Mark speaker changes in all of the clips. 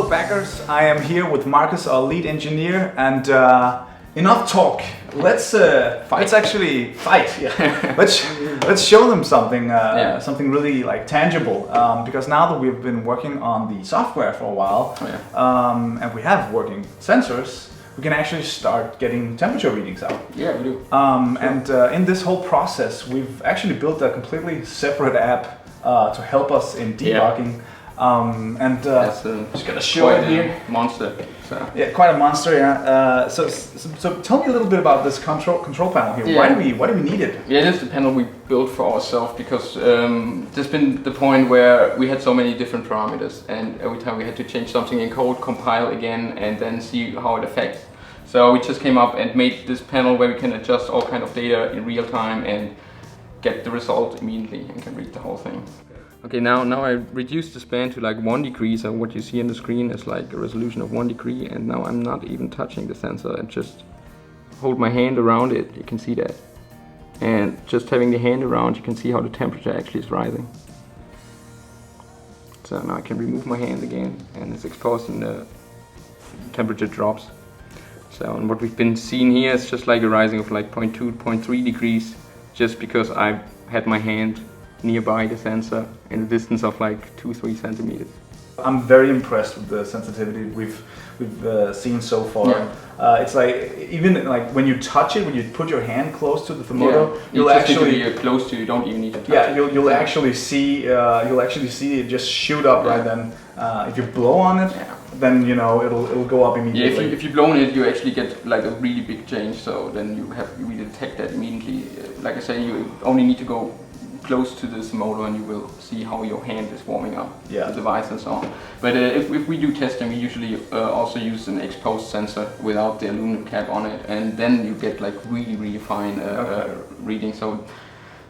Speaker 1: backers, I am here with Marcus, our lead engineer, and enough talk. Let's actually fight. Yeah. let's show them something something really like tangible. Because now that we've been working on the software for a while, and we have working sensors, we can actually start getting temperature readings out.
Speaker 2: Yeah, we do.
Speaker 1: And in this whole process, we've actually built a completely separate app to help us in debugging.
Speaker 2: Just gonna show it here. Monster. So.
Speaker 1: Yeah, quite a monster. Yeah. So tell me a little bit about this control panel here.
Speaker 2: Yeah.
Speaker 1: Why do we need it?
Speaker 2: Yeah, this is the panel we built for ourselves because there's been the point where we had so many different parameters, and every time we had to change something in code, compile again, and then see how it affects. So we just came up and made this panel where we can adjust all kind of data in real time and get the result immediately and can read the whole thing. Okay, now I reduced the span to like 1 degree, so what you see on the screen is like a resolution of 1 degree, and now I'm not even touching the sensor. I just hold my hand around it, you can see that. And just having the hand around, you can see how the temperature actually is rising. So now I can remove my hand again, and it's exposed and the temperature drops. So, and what we've been seeing here is just like a rising of like 0.2, 0.3 degrees, just because I had my hand nearby the sensor in a distance of like 2-3 centimeters.
Speaker 1: I'm very impressed with the sensitivity we've seen so far. Yeah. It's like even like when you touch it, when you put your hand close to the Thermodo, you'll actually
Speaker 2: close to. You don't even need to touch.
Speaker 1: Yeah, you'll actually see it just shoot up right then. If you blow on it, then you know it'll go up immediately.
Speaker 2: Yeah, if you blow on it, you actually get like a really big change. So then you really detect that immediately. Like I say, you only need to go close to this motor and you will see how your hand is warming up the device and so on. But if we do testing, we usually also use an exposed sensor without the aluminum cap on it, and then you get like really fine reading. So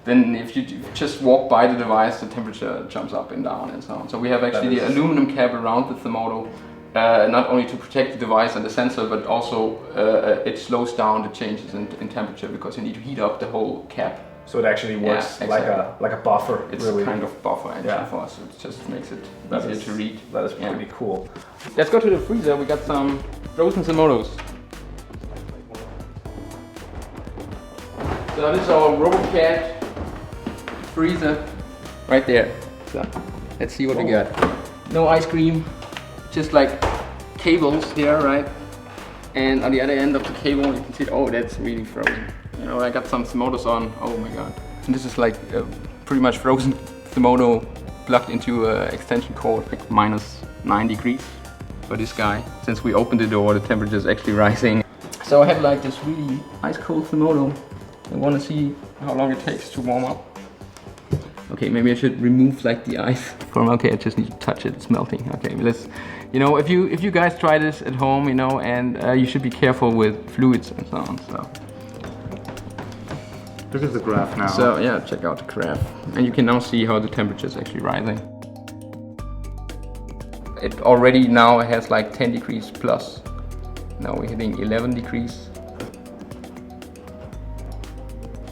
Speaker 2: then if you just walk by the device, the temperature jumps up and down and so on. So we have actually the aluminum cap around the Thermodo, not only to protect the device and the sensor, but also it slows down the changes in temperature, because you need to heat up the whole cap.
Speaker 1: So it actually works like a buffer.
Speaker 2: It's
Speaker 1: really.
Speaker 2: kind of buffer actually for us. It just makes it easier to read.
Speaker 1: That is pretty cool.
Speaker 2: Let's go to the freezer. We got some frozen Thermodos. So this is our RoboCat freezer right there. So let's see what we got. No ice cream, just like cables here, right? And on the other end of the cable, you can see, oh, that's really frozen. You know, I got some Thermodos on, oh my god. And this is like pretty much frozen Thermodo plugged into an extension cord, like -9 degrees for this guy. Since we opened the door, the temperature is actually rising. So I have like this really ice cold Thermodo. I want to see how long it takes to warm up. Okay, maybe I should remove like the ice from, okay, I just need to touch it, it's melting. Okay, let's, you know, if you guys try this at home, you know, and you should be careful with fluids and so on, so.
Speaker 1: Look at the graph now.
Speaker 2: So yeah, check out the graph. And you can now see how the temperature is actually rising. It already now has like 10 degrees plus. Now we're hitting 11 degrees.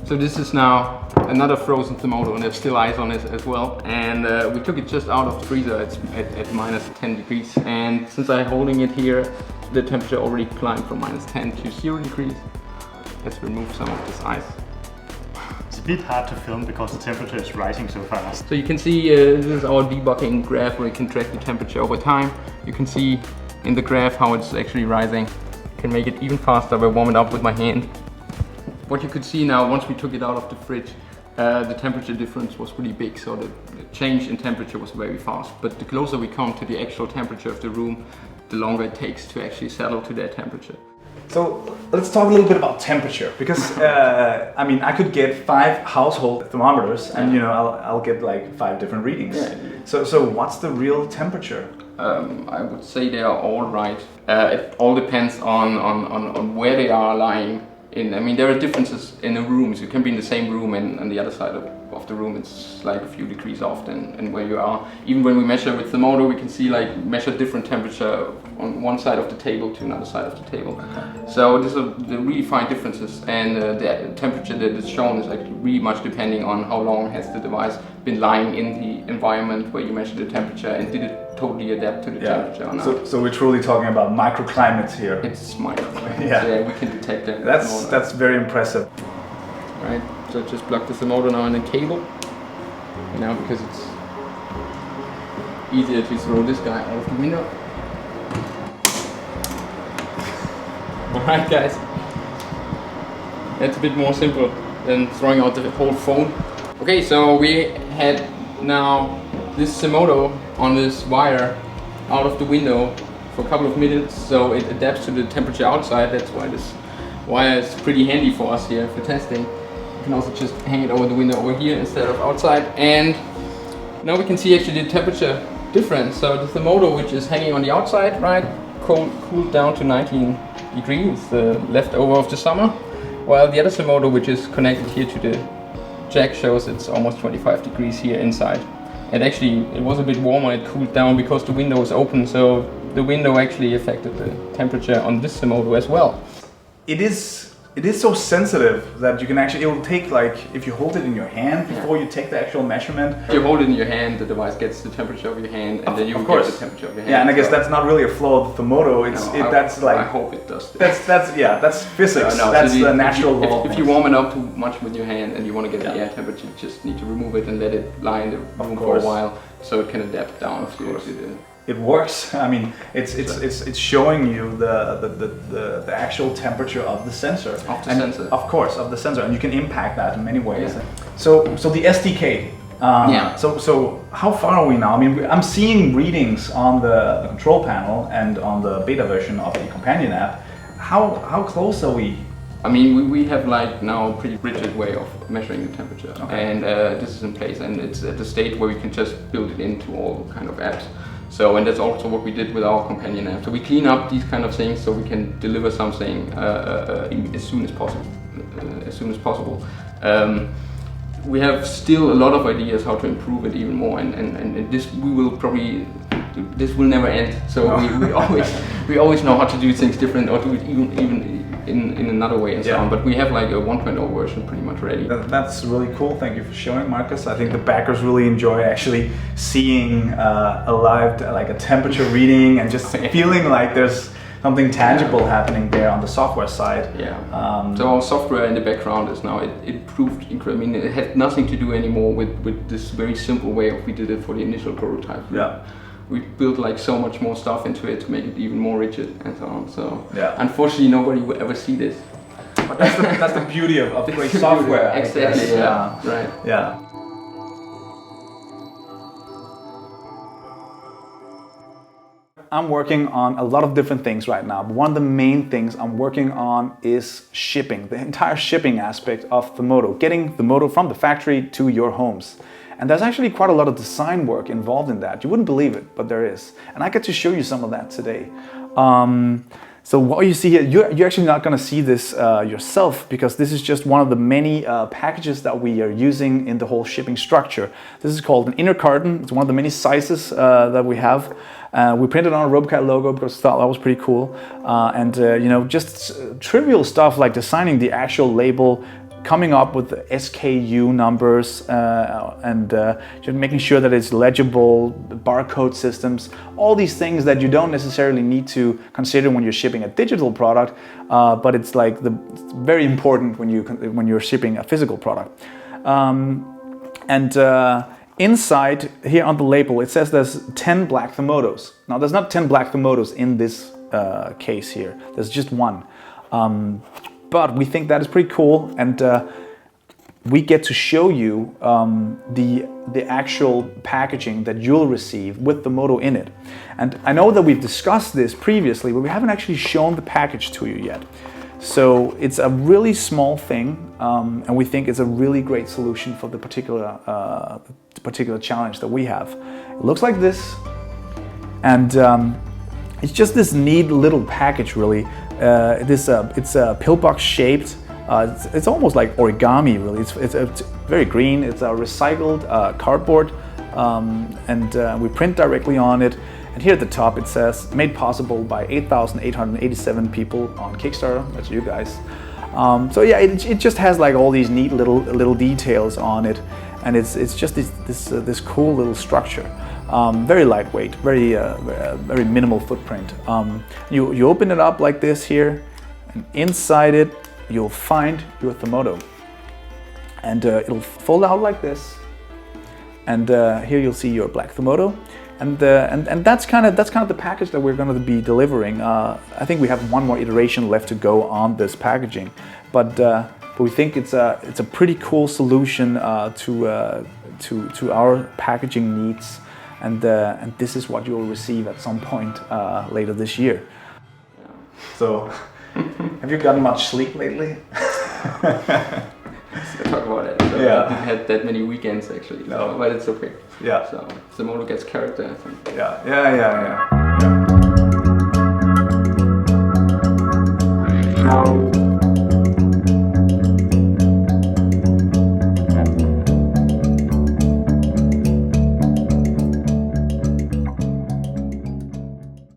Speaker 2: So this is now another frozen Thermodo, and there's still ice on it as well. And we took it just out of the freezer. It's at -10 degrees. And since I'm holding it here, the temperature already climbed from -10 to 0 degrees. Let's remove some of this ice.
Speaker 3: It's a bit hard to film because the temperature is rising so fast.
Speaker 2: So you can see this is our debugging graph where you can track the temperature over time. You can see in the graph how it's actually rising. I can make it even faster by warming it up with my hand. What you could see now, once we took it out of the fridge, the temperature difference was really big, so the change in temperature was very fast. But the closer we come to the actual temperature of the room, the longer it takes to actually settle to that temperature.
Speaker 1: So let's talk a little bit about temperature, because I mean, I could get 5 household thermometers, and you know, I'll get like 5 different readings. Yeah. So what's the real temperature?
Speaker 2: I would say they are all right. It all depends on where they are lying. I mean, there are differences in the rooms. You can be in the same room and on the other side of of the room, it's like a few degrees off and where you are. Even when we measure with Thermodo, we can see like measure different temperature on one side of the table to another side of the table. Okay. So these are the really fine differences, and the temperature that is shown is actually really much depending on how long has the device been lying in the environment where you measure the temperature, and did it totally adapt to the temperature or not.
Speaker 1: So we're truly talking about microclimates here.
Speaker 2: It's microclimates. Yeah, we can detect them.
Speaker 1: That's very impressive.
Speaker 2: Right, so just plug the Thermodo now in a cable, because it's easier to throw this guy out of the window. Alright guys, that's a bit more simple than throwing out the whole phone. Okay, so we had now this Thermodo on this wire out of the window for a couple of minutes, so it adapts to the temperature outside. That's why this wire is pretty handy for us here for testing. You can also just hang it over the window over here instead of outside, and now we can see actually the temperature difference. So the Thermodo, which is hanging on the outside, right, cooled down to 19 degrees, the leftover of the summer, while the other Thermodo, which is connected here to the jack, shows it's almost 25 degrees here inside. And actually it was a bit warmer, it cooled down because the window is open, so the window actually affected the temperature on this Thermodo as well.
Speaker 1: It is so sensitive that you can actually, it will take like, if you hold it in your hand before you take the actual measurement.
Speaker 2: If you hold it in your hand, the device gets the temperature of your hand, and then you get the temperature of your hand.
Speaker 1: Yeah, and I guess that's not really a flaw of the Thermodo. That's like,
Speaker 2: I hope it does.
Speaker 1: That's physics.
Speaker 2: No,
Speaker 1: that's the natural law.
Speaker 2: If you warm it up too much with your hand and you want to get the air temperature, you just need to remove it and let it lie in the room for a while, so it can adapt down to the.
Speaker 1: It works. I mean, it's showing you the actual temperature of the sensor. Of course, of the sensor, and you can impact that in many ways. Yeah. So the SDK. So how far are we now? I mean, I'm seeing readings on the control panel and on the beta version of the companion app. How close are we?
Speaker 2: I mean, we have like now a pretty rigid way of measuring the temperature, and this is in place, and it's at the state where we can just build it into all kind of apps. So, and that's also what we did with our companion app. So we clean up these kind of things so we can deliver something as soon as possible. We have still a lot of ideas how to improve it even more, and this this will never end. So we always know how to do things different, or do it even in another way and so on. But we have like a 1.0 version pretty much ready.
Speaker 1: That's really cool. Thank you for showing, Marcus. I think the backers really enjoy actually seeing a live, like a temperature reading, and just feeling like there's something tangible happening there on the software side.
Speaker 2: So our software in the background is now, it proved incredible. I mean, it had nothing to do anymore with this very simple way of we did it for the initial prototype. We built like so much more stuff into it to make it even more rigid and so on. So unfortunately nobody will ever see this.
Speaker 1: But that's the beauty of great software.
Speaker 2: Exactly. Right.
Speaker 1: Yeah. I'm working on a lot of different things right now, but one of the main things I'm working on is shipping, the entire shipping aspect of Thermodo, getting Thermodo from the factory to your homes. And there's actually quite a lot of design work involved in that. You wouldn't believe it, but there is. And I get to show you some of that today. So what you see here, you're actually not going to see this yourself, because this is just one of the many packages that we are using in the whole shipping structure. This is called an inner carton. It's one of the many sizes that we have. We printed on a Robocat logo because I thought that was pretty cool. You know, just trivial stuff like designing the actual label, coming up with the SKU numbers, just making sure that it's legible, barcode systems, all these things that you don't necessarily need to consider when you're shipping a digital product, but it's like very important when you're shipping a physical product. Inside here on the label, it says there's 10 black Thermodos. Now there's not 10 black Thermodos in this case here. There's just one. But we think that is pretty cool, and we get to show you the actual packaging that you'll receive with the Thermodo in it. And I know that we've discussed this previously, but we haven't actually shown the package to you yet. So it's a really small thing, and we think it's a really great solution for the particular challenge that we have. It looks like this, and it's just this neat little package, really. It's a pillbox shaped, It's almost like origami, really. It's very green. It's a recycled cardboard, and we print directly on it. And here at the top it says, made possible by 8,887 people on Kickstarter. That's you guys. So yeah, it just has like all these neat little details on it, and it's just this cool little structure. Very lightweight, very minimal footprint. You open it up like this here, and inside it you'll find your Thermodo, and it'll fold out like this. And here you'll see your black Thermodo, and that's kind of the package that we're going to be delivering. I think we have one more iteration left to go on this packaging, but we think it's a pretty cool solution to our packaging needs, and this is what you'll receive at some point later this year. So, have you gotten much sleep lately?
Speaker 2: Talk about it. So
Speaker 1: yeah.
Speaker 2: I haven't had that many weekends actually. No. But it's okay.
Speaker 1: Yeah.
Speaker 2: So Thermodo gets character, I think.
Speaker 1: Yeah.